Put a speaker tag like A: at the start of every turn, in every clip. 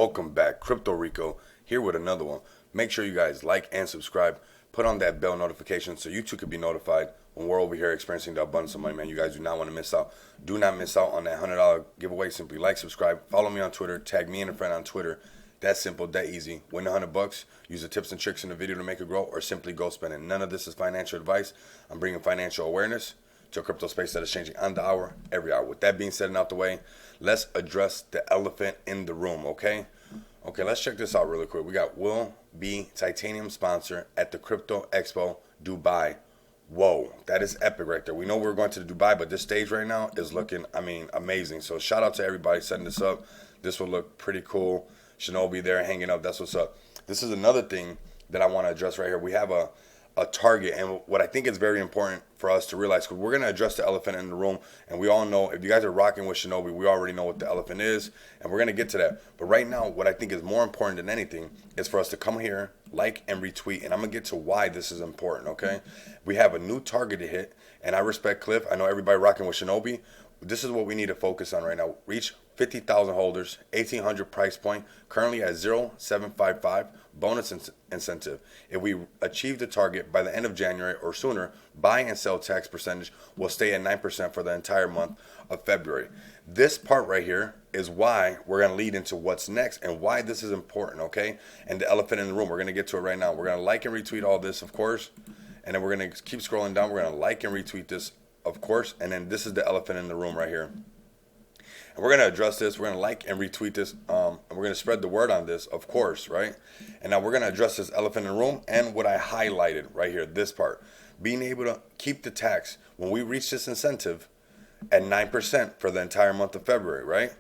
A: welcome back. Crypto Rico here with another one. Make sure you guys like and subscribe. Put on that bell notification so you too can be notified when we're over here experiencing the abundance of money, man. You guys do not want to miss out. Do not miss out on that $100 giveaway. Simply like, subscribe, follow me on Twitter, tag me and a friend on Twitter. That simple, that easy. Win $100. Use the tips and tricks in the video to make it grow, or simply go spend it. None of this is financial advice. I'm bringing financial awareness to a crypto space that is changing on the hour, every hour. With that being said and out the way, let's address the elephant in the room, okay? Okay, let's check this out really quick. We got Will Be Titanium sponsor at the Crypto Expo Dubai. Whoa, that is epic right there. We know we're going to Dubai, but this stage right now is looking, amazing. So shout out to everybody setting this up. This will look pretty cool. Shinobi there hanging up. That's what's up. This is another thing that I want to address right here. We have a target, and what I think is very important for us to realize, because we're going to address the elephant in the room, and we all know, if you guys are rocking with Shinobi, we already know what the elephant is, and we're going to get to that. But right now, what I think is more important than anything is for us to come here, like and retweet, and I'm going to get to why this is important, okay? We have a new target to hit, and I respect Cliff. I know everybody rocking with Shinobi. This is what we need to focus on right now. Reach 50,000 holders, 1,800 price point, currently at 0.755 bonus incentive. If we achieve the target by the end of January or sooner, buy and sell tax percentage will stay at 9% for the entire month of February. This part right here is why we're going to lead into what's next and why this is important, okay? And the elephant in the room, we're going to get to it right now. We're going to like and retweet all this, of course, and then we're going to keep scrolling down. We're going to like and retweet this, of course, and then this is the elephant in the room right here. And we're going to address this. We're going to like and retweet this, and we're going to spread the word on this, of course, right? And now we're going to address this elephant in the room and what I highlighted right here, this part. Being able to keep the tax when we reach this incentive at 9% for the entire month of February, right?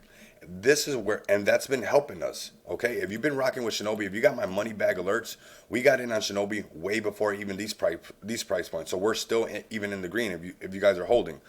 A: This is where, and that's been helping us, okay? If you've been rocking with Shinobi, if you got my money bag alerts, we got in on Shinobi way before even these price points. So we're still even in the green if you guys are holding.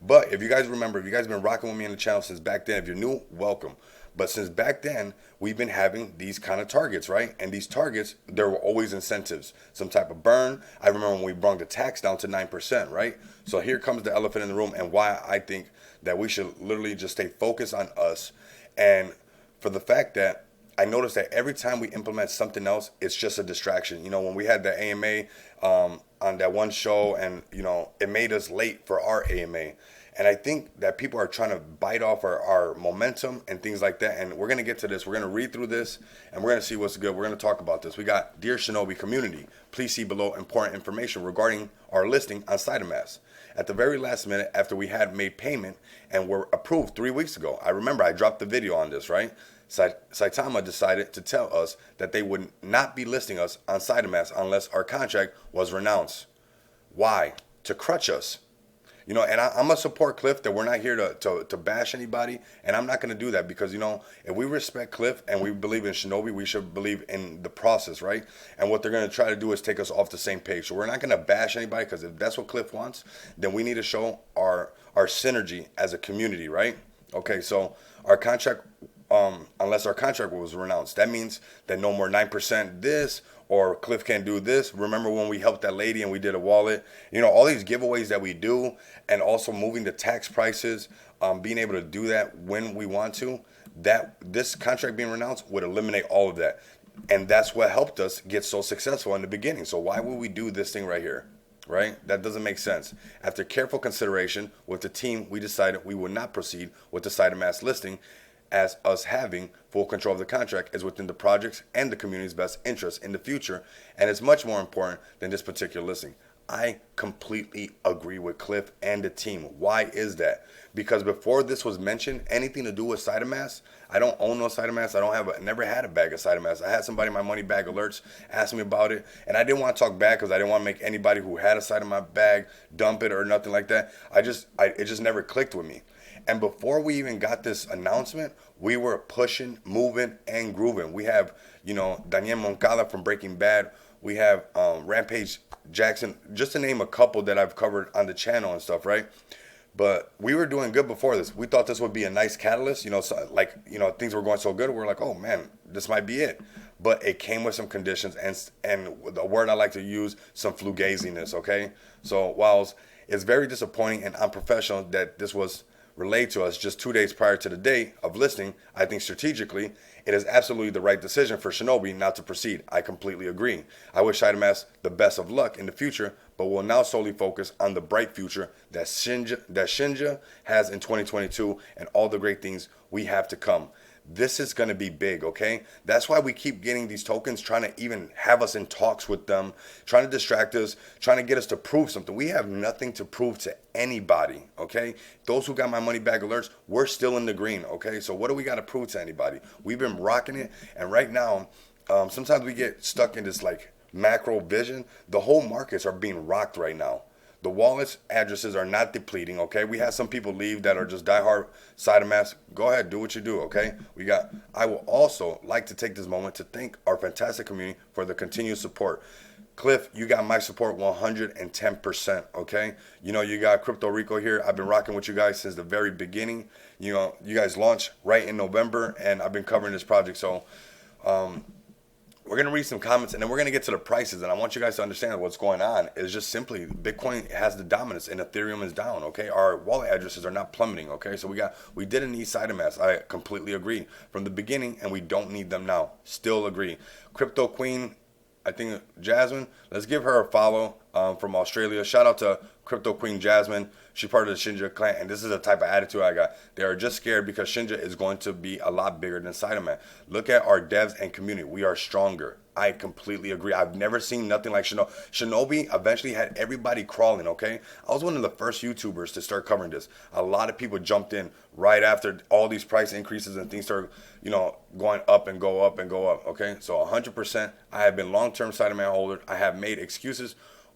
A: But if you guys remember, if you guys have been rocking with me on the channel since back then, if you're new, welcome. But since back then, we've been having these kind of targets, right? And these targets, there were always incentives, some type of burn. I remember when we brought the tax down to 9%, right? So here comes the elephant in the room and why I think that we should literally just stay focused on us. And for the fact that I noticed that every time we implement something else, it's just a distraction. You know, when we had the AMA on that one show, and, you know, it made us late for our AMA. And I think that people are trying to bite off our momentum and things like that. And we're going to get to this. We're going to read through this, and we're going to see what's good. We're going to talk about this. We got, Dear Shinobi community, please see below important information regarding our listing on Saitamask. At the very last minute, after we had made payment and were approved 3 weeks ago, I remember I dropped the video on this, right? Saitama decided to tell us that they would not be listing us on Saitamask unless our contract was renounced. Why? To crutch us. You know, and I'm going to support Cliff that we're not here to bash anybody, and I'm not going to do that because, you know, if we respect Cliff and we believe in Shinobi, we should believe in the process, right? And what they're going to try to do is take us off the same page. So we're not going to bash anybody, because if that's what Cliff wants, then we need to show our synergy as a community, right? Okay, so our contract, unless our contract was renounced, that means that no more 9% this, or Cliff can't do this. Remember when we helped that lady and we did a wallet? You know, all these giveaways that we do, and also moving the tax prices, being able to do that when we want to, that this contract being renounced would eliminate all of that. And that's what helped us get so successful in the beginning. So why would we do this thing right here? Right? That doesn't make sense. After careful consideration with the team, we decided we would not proceed with the Saitamask listing, as us having full control of the contract is within the project's and the community's best interest in the future, and is much more important than this particular listing. I completely agree with Cliff and the team. Why is that? Because before this was mentioned, anything to do with Saitamask, I don't own no Saitamask. I never had a bag of Saitamask. I had somebody in my money bag alerts ask me about it, and I didn't want to talk back because I didn't want to make anybody who had a Saitamask bag dump it or nothing like that. It just never clicked with me. And before we even got this announcement, we were pushing, moving, and grooving. We have, you know, Daniel Moncada from Breaking Bad. We have Rampage Jackson, just to name a couple that I've covered on the channel and stuff, right? But we were doing good before this. We thought this would be a nice catalyst, you know, so like, you know, things were going so good. We're like, oh man, this might be it. But it came with some conditions, and the word I like to use, some fugaziness, okay? So while it's very disappointing and unprofessional that this was relayed to us just 2 days prior to the date of listing, I think strategically, it is absolutely the right decision for Shinobi not to proceed. I completely agree. I wish Saitamask the best of luck in the future, but will now solely focus on the bright future that SHINJA has in 2022 and all the great things we have to come. This is going to be big, okay? That's why we keep getting these tokens, trying to even have us in talks with them, trying to distract us, trying to get us to prove something. We have nothing to prove to anybody, okay? Those who got my money back alerts, we're still in the green, okay? So what do we got to prove to anybody? We've been rocking it, and right now, sometimes we get stuck in this like macro vision. The whole markets are being rocked right now. The wallets addresses are not depleting, okay? We had some people leave that are just diehard Saitamask. Go ahead, do what you do, okay? I will also like to take this moment to thank our fantastic community for the continued support. Cliff, you got my support 110%, okay? You know, you got Crypto Rico here. I've been rocking with you guys since the very beginning. You know, you guys launched right in November, and I've been covering this project, so we're going to read some comments, and then we're going to get to the prices. And I want you guys to understand what's going on is just simply Bitcoin has the dominance and Ethereum is down, okay? Our wallet addresses are not plummeting, okay? So we didn't need Saitamask. I completely agree from the beginning, and we don't need them now. Still agree. Crypto Queen, I think Jasmine, let's give her a follow from Australia. Shout out to Crypto Queen Jasmine. She's part of the SHINJA clan, and this is the type of attitude I got. They are just scared because SHINJA is going to be a lot bigger than Saitama. Look at our devs and community. We are stronger. I completely agree. I've never seen nothing like Shinobi. Shinobi eventually had everybody crawling, okay? I was one of the first YouTubers to start covering this. A lot of people jumped in right after all these price increases and things started, you know, going up and go up and go up, okay? So 100%, I have been long-term Saitama holder. I have made excuses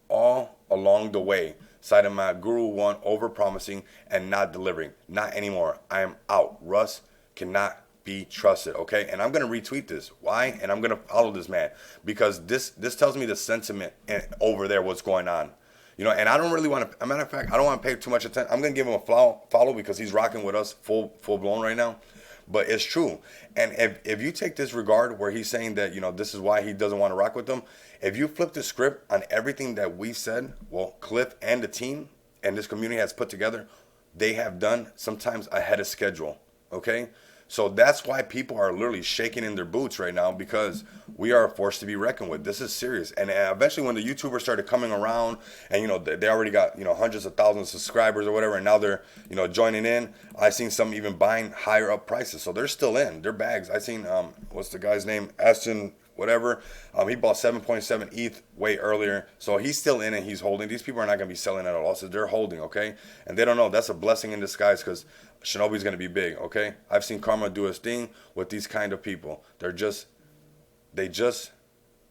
A: all along the way. Saitama Guru 1 over-promising and not delivering. Not anymore. I am out. Russ cannot be trusted, okay? And I'm going to retweet this. Why? And I'm going to follow this man because this tells me the sentiment over there, what's going on. You know, and I don't really want to, as a matter of fact, I don't want to pay too much attention. I'm going to give him a follow because he's rocking with us full blown right now. But it's true. And if you take this regard where he's saying that, you know, this is why he doesn't want to rock with them, if you flip the script on everything that we said, well, Cliff and the team and this community has put together, they have done sometimes ahead of schedule, okay? So that's why people are literally shaking in their boots right now because we are a force to be reckoned with. This is serious. And eventually when the YouTubers started coming around and, you know, they already got, you know, hundreds of thousands of subscribers or whatever, and now they're, you know, joining in. I've seen some even buying higher up prices. So they're still in. Their bags. I seen, what's the guy's name? Aston whatever. He bought 7.7 ETH way earlier. So he's still in and he's holding. These people are not going to be selling at a loss. They're holding, okay? And they don't know. That's a blessing in disguise because Shinobi's going to be big, okay? I've seen karma do its thing with these kind of people. They just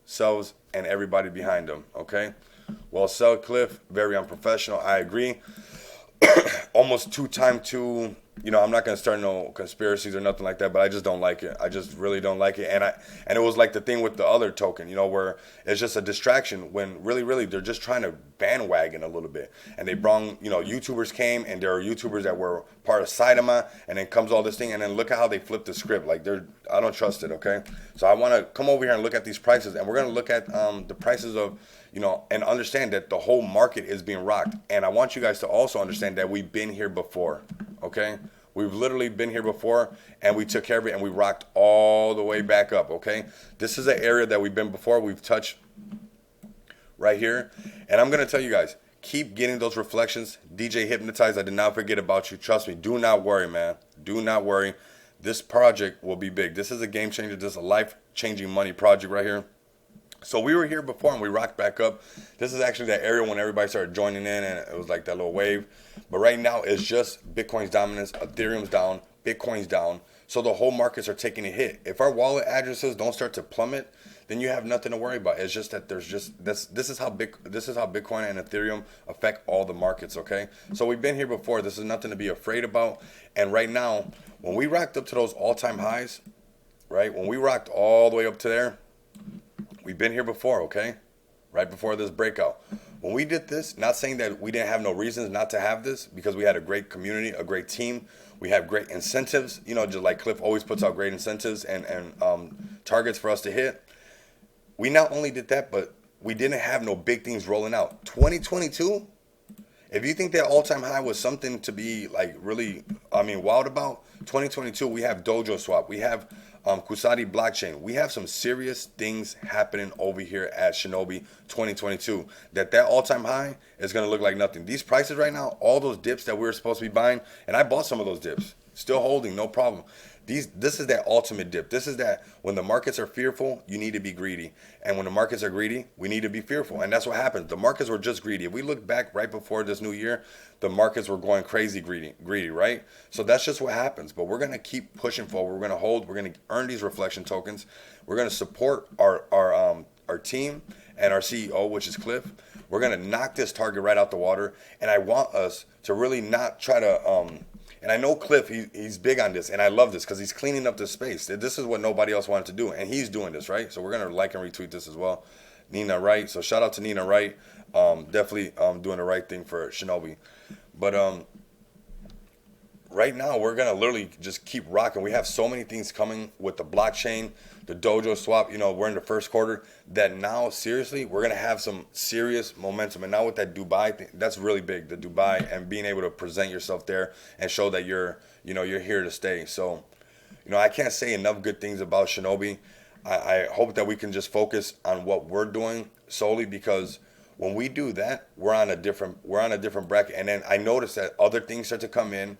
A: sells and everybody behind them, okay? Well, Sell Cliff, very unprofessional. I agree. Almost two, you know, I'm not going to start no conspiracies or nothing like that, but I just don't like it. I just really don't like it. And it was like the thing with the other token, you know, where it's just a distraction when really they're just trying to bandwagon a little bit. And they brought, you know, YouTubers came and there are YouTubers that were part of Saitama, and then comes all this thing, and then look at how they flipped the script. Like I don't trust it, okay? So I want to come over here and look at these prices, and we're going to look at the prices of, you know, and understand that the whole market is being rocked. And I want you guys to also understand that we've been here before, okay? We've literally been here before, and we took care of it, and we rocked all the way back up, okay? This is an area that we've been before. We've touched right here. And I'm going to tell you guys, keep getting those reflections. DJ Hypnotized, I did not forget about you. Trust me. Do not worry, man. Do not worry. This project will be big. This is a game changer. This is a life-changing money project right here. So we were here before and we rocked back up. This is actually that area when everybody started joining in and it was like that little wave. But right now it's just Bitcoin's dominance, Ethereum's down, Bitcoin's down. So the whole markets are taking a hit. If our wallet addresses don't start to plummet, then you have nothing to worry about. It's just that there's just this is how Bitcoin and Ethereum affect all the markets, okay? So we've been here before. This is nothing to be afraid about. And right now, when we rocked up to those all-time highs, right? When we rocked all the way up to there, we've been here before, okay? Right before this breakout. When we did this, not saying that we didn't have no reasons not to have this, because we had a great community, a great team. We have great incentives, you know, just like Cliff always puts out great incentives and targets for us to hit. We not only did that, but we didn't have no big things rolling out. 2022, If you think that all-time high was something to be like really, I mean, wild about, 2022 we have Dojo Swap, we have Kusari blockchain, we have some serious things happening over here at Shinobi 2022. That all-time high is gonna look like nothing. These prices right now, all those dips that we were supposed to be buying, and I bought some of those dips, still holding, no problem. This is that ultimate dip. This is that when the markets are fearful, you need to be greedy. And when the markets are greedy, we need to be fearful. And that's what happens. The markets were just greedy. If we look back right before this new year, the markets were going crazy greedy, right? So that's just what happens. But we're going to keep pushing forward. We're going to hold. We're going to earn these reflection tokens. We're going to support our team and our CEO, which is Cliff. We're going to knock this target right out the water. And I want us to really not try to... and I know Cliff, he's big on this, and I love this because he's cleaning up this space. This is what nobody else wanted to do, and he's doing this, right? So we're going to like and retweet this as well. Nina Wright. So shout out to Nina Wright. Definitely doing the right thing for Shinobi. But right now, we're going to literally just keep rocking. We have so many things coming with the blockchain, the dojo swap. You know, we're in the first quarter that now, seriously, we're going to have some serious momentum. And now with that Dubai thing, that's really big, the Dubai, and being able to present yourself there and show that you're here to stay. So, I can't say enough good things about Shinobi. I hope that we can just focus on what we're doing solely, because when we do that, we're on a different bracket. And then I notice that other things start to come in,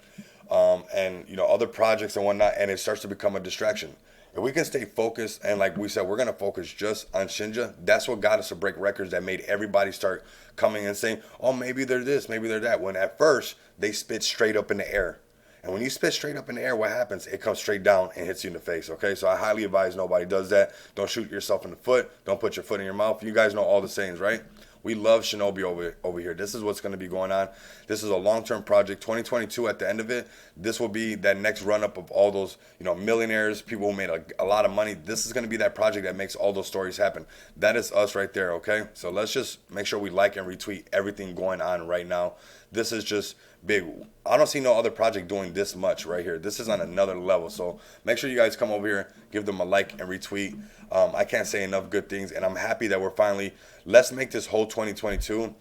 A: and other projects and whatnot, and it starts to become a distraction. If we can stay focused, and like we said, we're gonna focus just on Shinja. That's what got us to break records, that made everybody start coming and saying, oh, maybe they're this, maybe they're that. When at first they spit straight up in the air. And when you spit straight up in the air, what happens? It comes straight down and hits you in the face, okay? So I highly advise nobody does that. Don't shoot yourself in the foot. Don't put your foot in your mouth. You guys know all the sayings, right? We love Shinobi over here. This is what's going to be going on. This is a long-term project. 2022, at the end of it, this will be that next run-up of all those, millionaires, people who made a lot of money. This is going to be that project that makes all those stories happen. That is us right there, okay? So let's just make sure we like and retweet everything going on right now. This is just big. I don't see no other project doing this much right here. This is on another level. So make sure you guys come over here, give them a like and retweet. I can't say enough good things, and I'm happy that we're finally, let's make this whole 2022,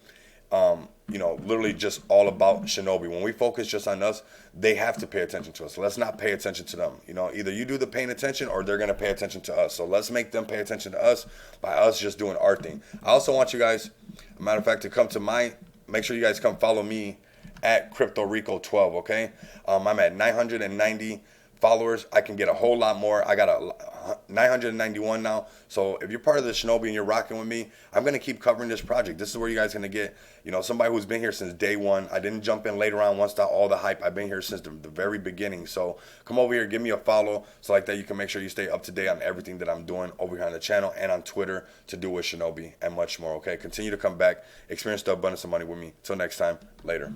A: literally just all about Shinobi. When we focus just on us, they have to pay attention to us. So let's not pay attention to them. Either you do the paying attention or they're going to pay attention to us. So let's make them pay attention to us by us just doing our thing. I also want you guys, matter of fact, to come to make sure you guys come follow me at CryptoRico12, okay? I'm at 990 followers. I can get a whole lot more. I got 991 now. So if you're part of the Shinobi and you're rocking with me, I'm going to keep covering this project. This is where you guys are going to get, somebody who's been here since day one. I didn't jump in later on once all the hype. I've been here since the very beginning. So come over here, give me a follow. So like that, you can make sure you stay up to date on everything that I'm doing over here on the channel and on Twitter to do with Shinobi and much more, okay? Continue to come back, experience the abundance of money with me. Till next time, later.